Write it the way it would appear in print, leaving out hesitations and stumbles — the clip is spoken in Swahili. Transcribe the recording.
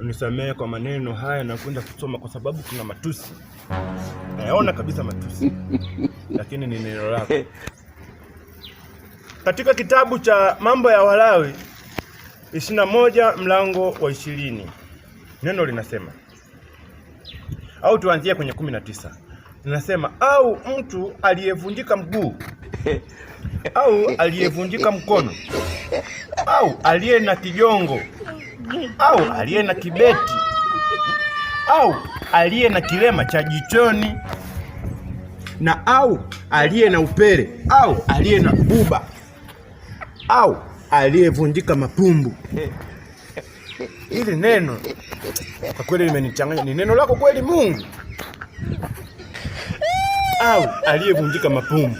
unisamehe kwa maneno haya na kwenda kusoma kwa sababu kuna matusi. Nayaona kabisa matusi. Lakini ni neno lako. Katika kitabu cha Mambo ya Walawi 21 mlango wa 20. Neno linasema, au tuanzie kwenye 19. Linasema, au mtu aliyevunjika mguu au aliyevunjika mkono au aliye na kijongo au aliye na kibeti au aliye na kilema cha jichoni na au aliye na upele au aliye na buba au aliyevunjika mapumbu. Hili neno kwa kweli limenichanganya. Ni neno lako kweli Mungu? Au aliyevunjika mapumbu.